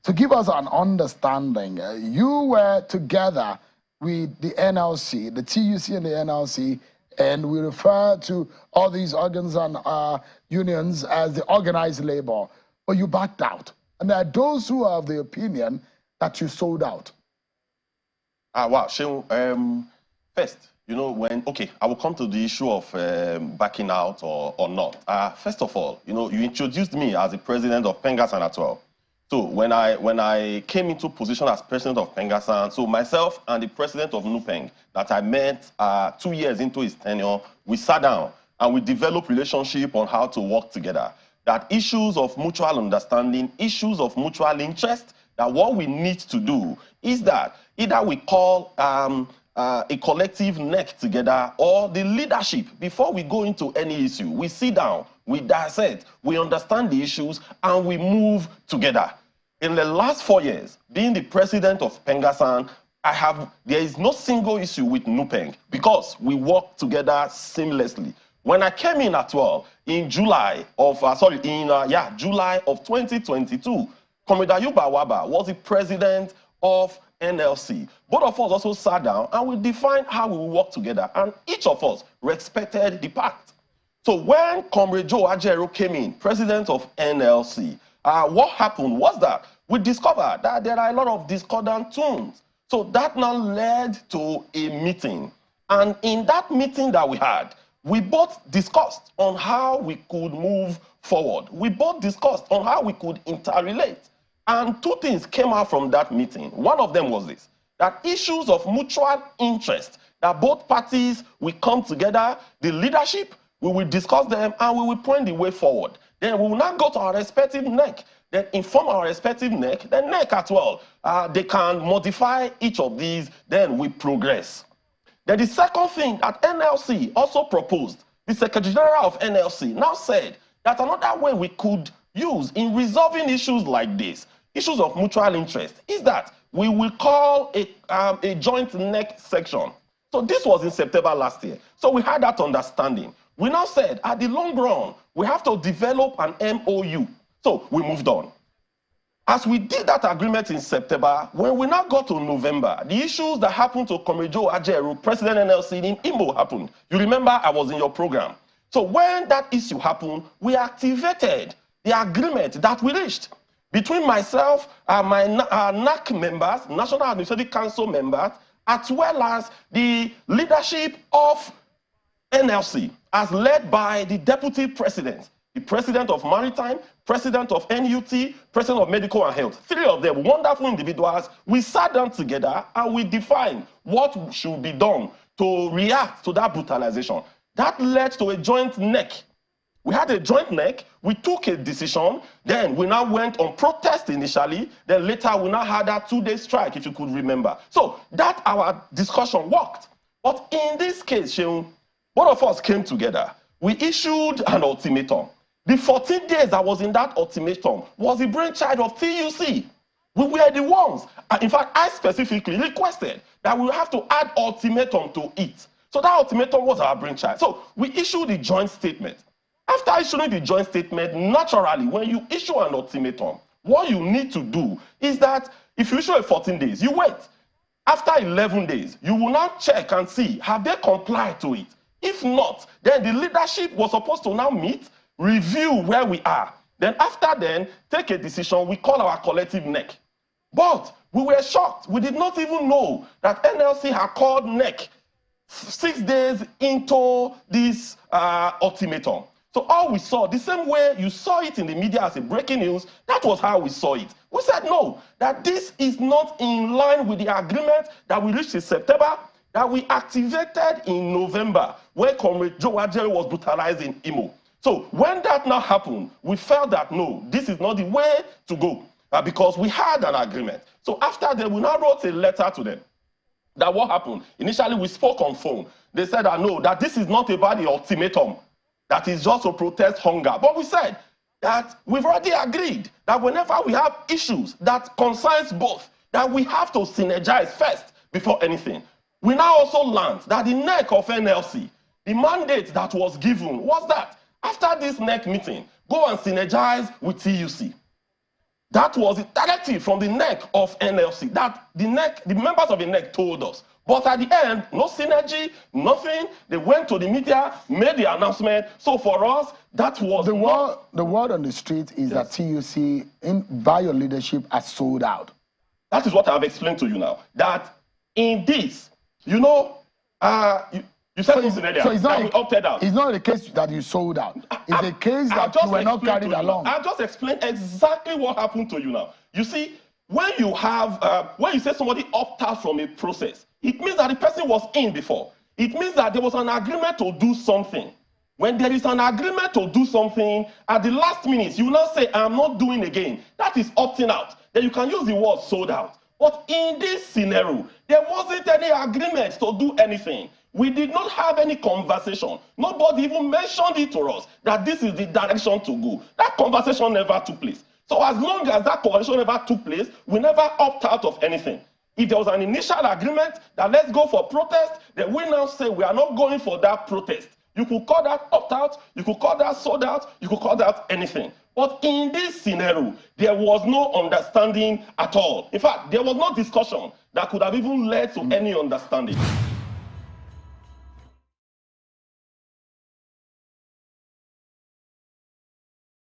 to give us an understanding, you were together with the NLC, the TUC and the NLC, and we refer to all these organs and unions as the organized labor, but you backed out. And there are those who are of the opinion that you sold out. Wow, Shehu, first, you know, I will come to the issue of backing out or not. First of all, you know, you introduced me as the president of Pengasan at 12. So when I came into position as president of Pengasan, so myself and the president of NUPENG that I met 2 years into his tenure, we sat down and we developed relationship on how to work together. That issues of mutual understanding, issues of mutual interest, that what we need to do is that either we call a collective neck together, or the leadership, before we go into any issue, we sit down, we dissect, we understand the issues, and we move together. In the last 4 years, being the president of Pengasan, there is no single issue with NUPENG because we work together seamlessly. When I came in at 12 in July of 2022, Comrade Ayuba Waba was the president of NLC. Both of us also sat down and we defined how we will work together, and each of us respected the pact. So when Comrade Joe Ajero came in, president of NLC, what happened was that we discovered that there are a lot of discordant tones. So that now led to a meeting. And in that meeting that we had, we both discussed on how we could move forward. We both discussed on how we could interrelate. And two things came out from that meeting. One of them was this, that issues of mutual interest, that both parties will come together, the leadership, we will discuss them, and we will point the way forward. Then we will now go to our respective neck, then inform our respective neck, then neck as well. They can modify each of these, then we progress. Then the second thing that NLC also proposed, the Secretary General of NLC now said that another way we could use in resolving issues like this, issues of mutual interest, is that we will call a joint neck section. So this was in September last year. So we had that understanding. We now said, at the long run, we have to develop an MOU. So we moved on. As we did that agreement in September, when we now got to November, the issues that happened to Comrade Joe Ajeru, President NLC in Imo, happened. You remember I was in your program. So when that issue happened, we activated the agreement that we reached between myself and my NAC members, National Administrative Council members, as well as the leadership of NLC, as led by the deputy president, the president of Maritime, president of NUT, president of Medical and Health. Three of them, wonderful individuals. We sat down together and we defined what should be done to react to that brutalization. That led to a joint neck. We had a joint neck, we took a decision, then we now went on protest initially, then later we now had that 2-day strike, if you could remember. So that our discussion worked. But in this case, Shehu, both of us came together. We issued an ultimatum. The 14 days that was in that ultimatum was the brainchild of TUC. We were the ones. In fact, I specifically requested that we have to add ultimatum to it. So that ultimatum was our brainchild. So we issued the joint statement. After issuing the joint statement, naturally, when you issue an ultimatum, what you need to do is that if you issue a 14 days, you wait. After 11 days, you will now check and see, have they complied to it? If not, then the leadership was supposed to now meet, review where we are. Then after then, take a decision we call our collective neck. But we were shocked. We did not even know that NLC had called neck 6 days into this ultimatum. So all we saw, the same way you saw it in the media as a breaking news, that was how we saw it. We said no, that this is not in line with the agreement that we reached in September, that we activated in November, when Comrade Joe Ajero was brutalized in Imo. So when that now happened, we felt that no, this is not the way to go, because we had an agreement. So after that, we now wrote a letter to them. That what happened? Initially, we spoke on phone. They said that no, that this is not about the ultimatum, that is just to protest hunger. But we said that we've already agreed that whenever we have issues that concerns both, that we have to synergize first before anything. We now also learned that the neck of NLC, the mandate that was given was that after this neck meeting, go and synergize with TUC. That was the directive from the neck of NLC that the members of the neck told us. But at the end, no synergy, nothing. They went to the media, made the announcement. So for us, that was the word on the street is that TUC, by your leadership, has sold out. That is what I've explained to you now. That in this, you know, you said something earlier that we opted out. It's not the case that you sold out. It's a case that you were not carried along. I just explained exactly what happened to you now. You see, when you have, when you say somebody opted out from a process, it means that the person was in before. It means that there was an agreement to do something. When there is an agreement to do something, at the last minute, you will not say, I'm not doing again. That is opting out. Then you can use the word sold out. But in this scenario, there wasn't any agreement to do anything. We did not have any conversation. Nobody even mentioned it to us that this is the direction to go. That conversation never took place. So as long as that conversation never took place, we never opt out of anything. If there was an initial agreement that let's go for protest, then we now say we are not going for that protest. You could call that opt-out, you could call that sold out, you could call that anything. But in this scenario, there was no understanding at all. In fact, there was no discussion that could have even led to any understanding.